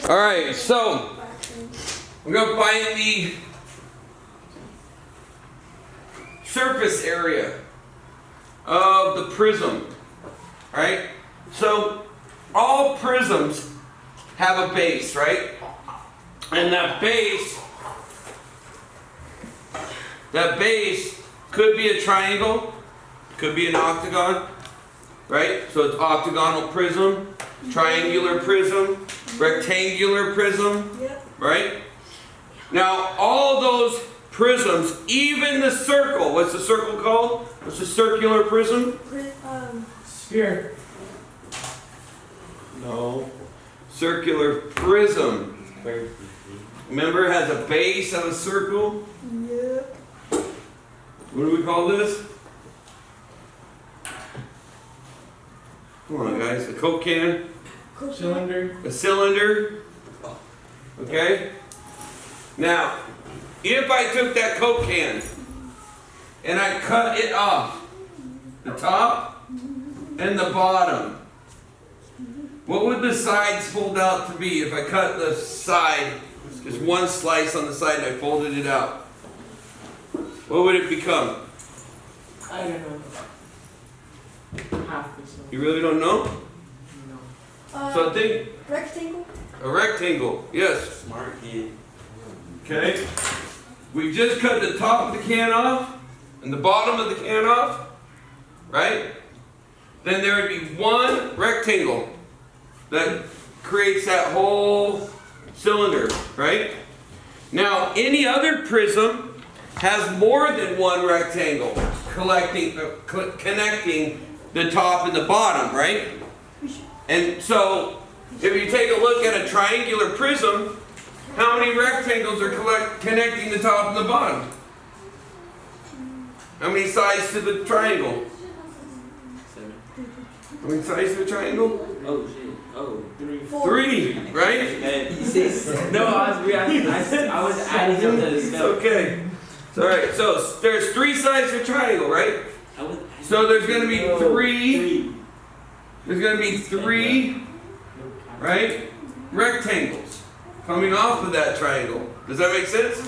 Alright, so we're going to find the surface area of the prism. Right? So all prisms have a base, right? And that base could be a triangle, could be an octagon, right? So it's octagonal prism, triangular prism, rectangular prism, right? Now all those prisms, even the circle, what's the circle called? What's a circular prism? Sphere. No. Circular prism. Remember, it has a base of a circle? Yep. What do we call this? Come on, guys. A Coke can? Cylinder. A cylinder? Okay? Now, if I took that Coke can and I cut it off, the top and the bottom, what would the sides fold out to be if I cut the side, just one slice on the side and I folded it out? What would it become? I don't know. Half this one. You really don't know? No. So think Rectangle? a rectangle, yes. Smart kid. Okay? We just cut the top of the can off and the bottom of the can off, right? Then there would be one rectangle that creates that whole cylinder, right? Now, any other prism has more than one rectangle connecting the top and the bottom, right? And so, if you take a look at a triangular prism, how many rectangles are connecting the top and the bottom? How many sides to the triangle? 7. How many sides to the triangle? Oh shit. Oh. 3. 3, right? No, I was adding up to the It's stuff. okay. It's alright. So there's 3 sides to a triangle, right? So there's going to be 3. There's going to be 3, right? Rectangles coming off of that triangle. Does that make sense?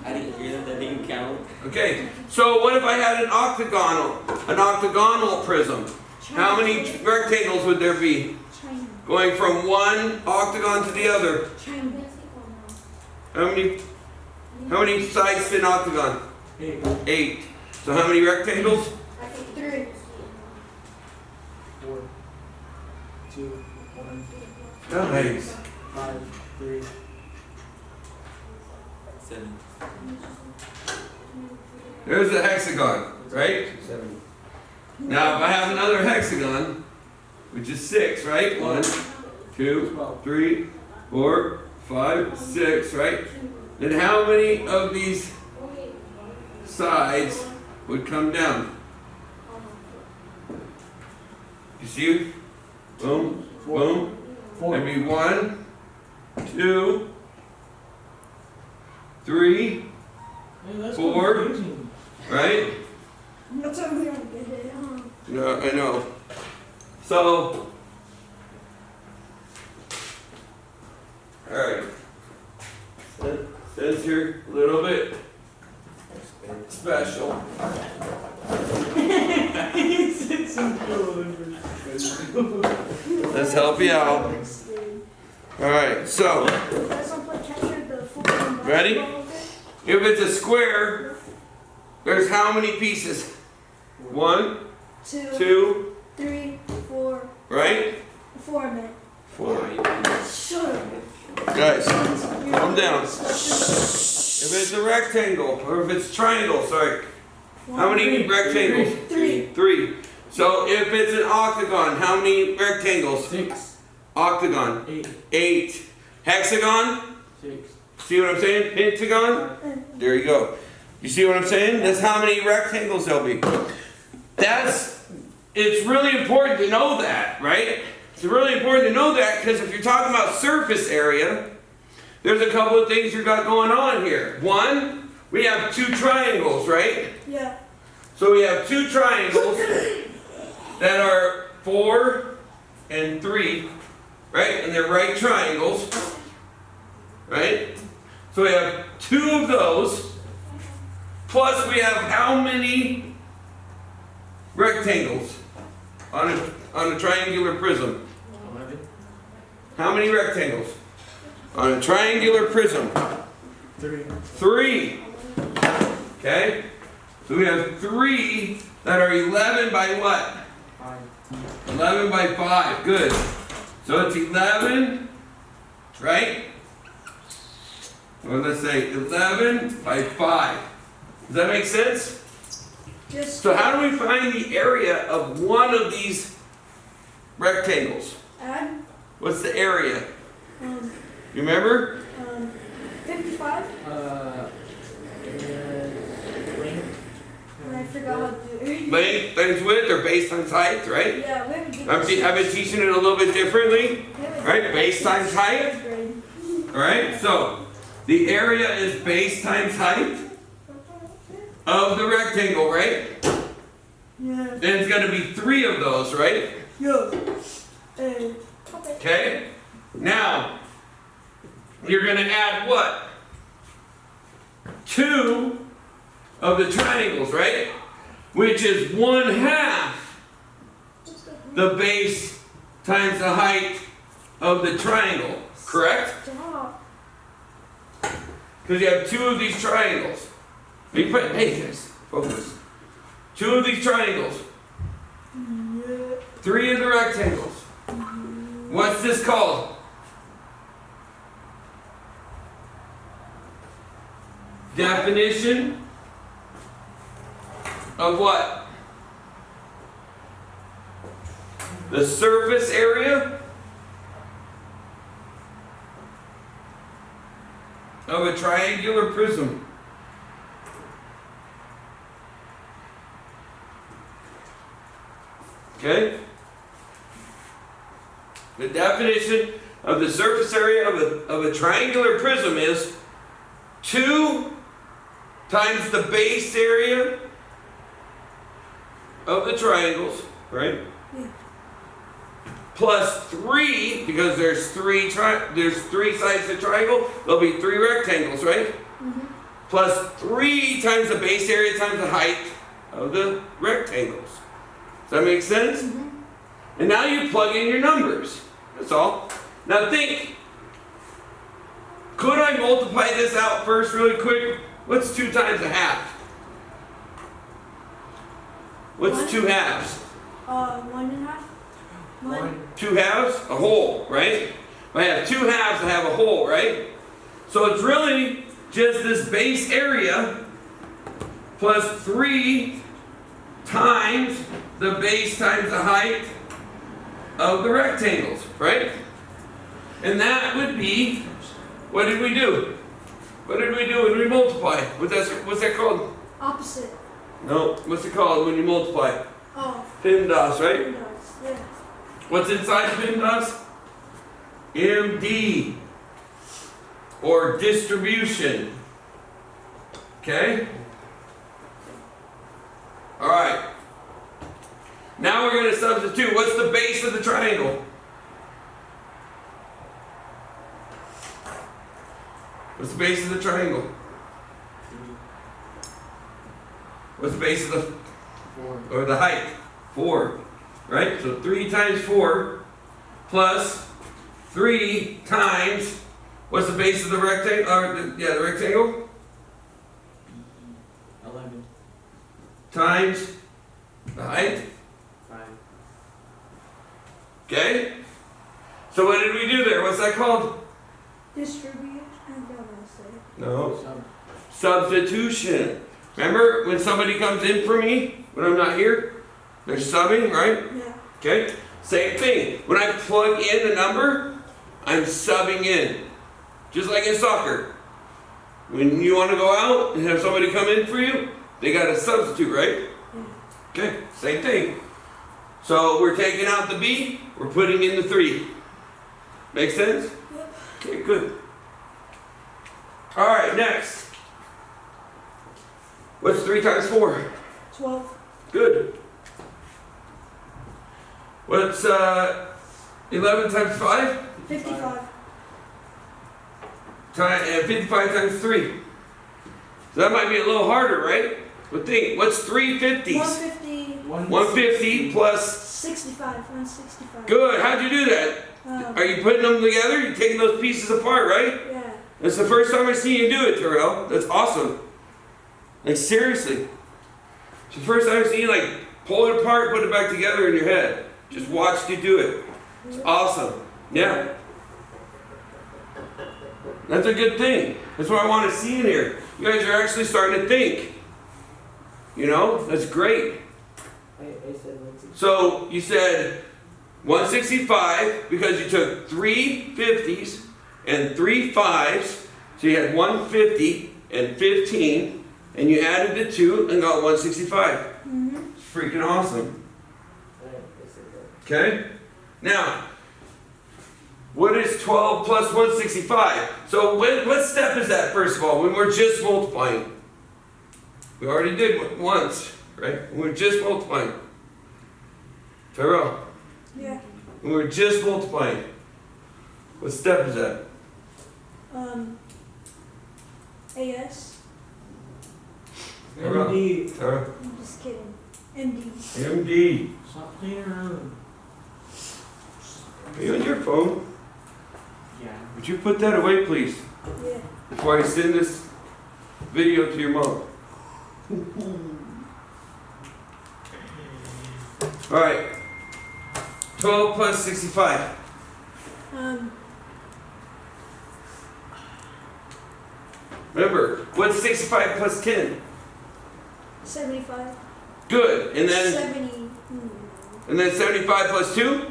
I didn't hear that. That didn't count. Okay. So what if I had an octagonal prism? How many rectangles would there be? Triangle. Going from one octagon to the other. Triangle. How many sides to an octagon? 8. 8. So how many rectangles? 3. 4. 2. 1. Nice. 5. 3. 7. There's a hexagon, right? 7. Now if I have another hexagon, which is 6, right? 1, 2, 3, 4, 5, 6, right? Then how many of these sides would come down? You see? Boom, boom. 4. That'd be 1, 2, 3, Man, that's 4. confusing. right? That's how we don't get it, huh? No, I know. So, alright. Says here a little bit special. Let's help you out. Alright, so, ready? If it's a square, there's how many pieces? 1, 2, 3, 4. right? 4 minutes. 4. Shut up. Guys, calm down. If it's a rectangle, or if it's triangle, sorry. How many rectangles? 3. 3. So if it's an octagon, how many rectangles? 6. Octagon. 8. 8. Hexagon? 6. See what I'm saying? Pentagon? There you go. You see what I'm saying? That's how many rectangles there'll be. It's really important to know that, right? It's really important to know that because if you're talking about surface area, there's a couple of things you've got going on here. 1, we have 2 triangles, right? Yeah. So we have 2 triangles that are 4 and 3, right? And they're right triangles. So we have 2 of those. Plus we have how many rectangles on a triangular prism? 11. How many rectangles? On a triangular prism? 3. 3. Okay? So we have 3 that are 11 by what? 5. 11 by 5. Good. So it's 11, right? Or let's say 11 by 5. Does that make sense? Just So how do we find the area of one of these rectangles? add What's the area? um, You remember? 55. Length. And I forgot how to do it. Length times width or base times height, right? Yeah, we have to do I've been teaching it a little bit differently. Right, base times height. 6th grade. Alright, so the area is base times height of the rectangle, right? Yeah. Then it's gonna be 3 of those, right? Yo. Okay. Okay? Now, you're gonna add what? 2 of the triangles, right? Which is 1/2 the base times the height of the triangle, correct? Stop. Because you have 2 of these triangles. You put, hey guys, focus. 2 of these triangles. Yeah. 3 of the rectangles. What's this called? Definition of what? The surface area of a triangular prism. Okay? The definition of the surface area of a triangular prism is 2 times the base area of the triangles, right? Yeah. Plus 3, because there's 3 sides to the triangle, there'll be 3 rectangles, right? Mhm. Plus 3 times the base area times the height of the rectangles. Does that make sense? Mhm. And now you plug in your numbers. That's all. Now think, could I multiply this out first really quick? What's 2 times a half? What's One. 2 halves? 1.5. 1. 2 halves? A whole, right? If I have 2 halves, I have a whole, right? So it's really just this base area plus 3 times the base times the height of the rectangles, right? And that would be, what did we do? What did we do when we multiply? What's that called? Opposite. No, what's it called when you multiply? Oh. PIMDAS, right? Yeah. What's inside PIMDAS? MD, or distribution. Okay? All right. Now we're going to substitute. What's the base of the triangle? What's the base of the triangle? 3. What's the base of the, 4. or the height? 4. Right? So 3 times 4 plus 3 times, what's the base of the rectangle? The rectangle? 11. Times the height. 5. Okay? So what did we do there? What's that called? Distribute. I'm gonna say. No. Sub. Substitution. Remember when somebody comes in for me when I'm not here? They're subbing, right? Yeah. Okay? Same thing. When I plug in a number, I'm subbing in. Just like in soccer. When you want to go out and have somebody come in for you, they got to substitute, right? Yeah. Okay, same thing. So we're taking out the B, we're putting in the 3. Make sense? Yep. Okay, good. All right, next. What's 3 times 4? 12. Good. What's 11 times 5? 55. and 55 times 3. So that might be a little harder, right? But think, what's 3 50s? 150. 150 plus. 65. 165. Good. How'd you do that? Are you putting them together? You're taking those pieces apart, right? Yeah. That's the first time I've seen you do it, Terrell. That's awesome. Like, seriously. It's the first time I've seen you, like, pull it apart, put it back together in your head. Just watched you do it. It's awesome. Yeah. That's a good thing. That's what I want to see in here. You guys are actually starting to think. You know? That's great. I said 160. So, you said 165 because you took 3 50s and 3 5s. So you had 150 and 15. And you added the 2 and got 165. Mm-hmm. It's freaking awesome. I said that. Okay? Now, what is 12 plus 165? So what step is that, first of all, when we're just multiplying? We already did it once, right? When we're just multiplying. Tyrell, Yeah. when we're just multiplying, what step is that? AS. Tyrell, MD. Tyrell. I'm just kidding. MD. MD. Stop playing around. Are you on your phone? Yeah. Would you put that away, please, Yeah. before I send this video to your mom? All right. 12 plus 65. Remember, what's 65 plus 10? 75. Good. And then 70. and then 75 plus 2?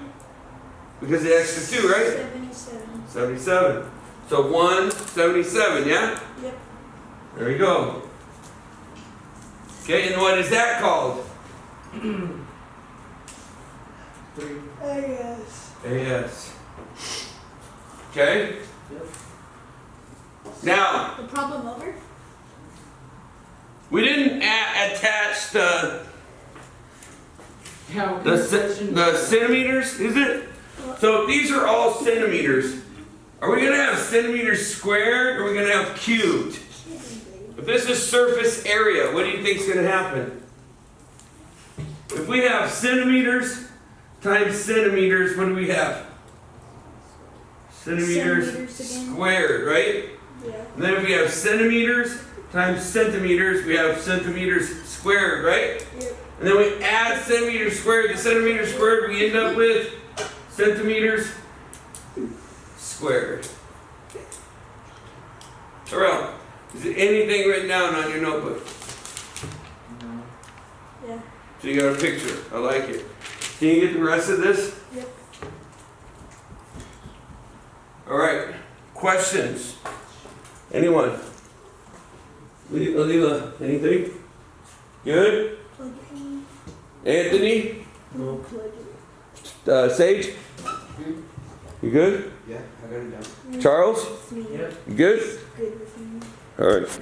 Because the extra 2, right? 77. 77. So 177, yeah? Yep. There we go. Okay, and what is that called? 3. AS. AS. Okay? Yep. Now, The problem over? we didn't attach the Yeah, the centimeters, is it? So if these are all centimeters, are we going to have centimeters squared or are we going to have cubed? If this is surface area, what do you think is going to happen? If we have centimeters times centimeters, what do we have? Centimeters Centimeters again. squared, right? Yeah. And then if we have centimeters times centimeters, we have centimeters squared, right? Yep. And then we add centimeters squared to centimeters squared, we end up with centimeters squared. Terrell, is there anything written down on your notebook? No. Yeah. So you got a picture. I like it. Can you get the rest of this? Yep. All right. Questions? Anyone? Alila, anything? Good? Plug it in. Anthony? No. Plug it. Sage? You good? Yeah, I got it down. in. Charles? It's me. Yep. You good? Good with me. All right.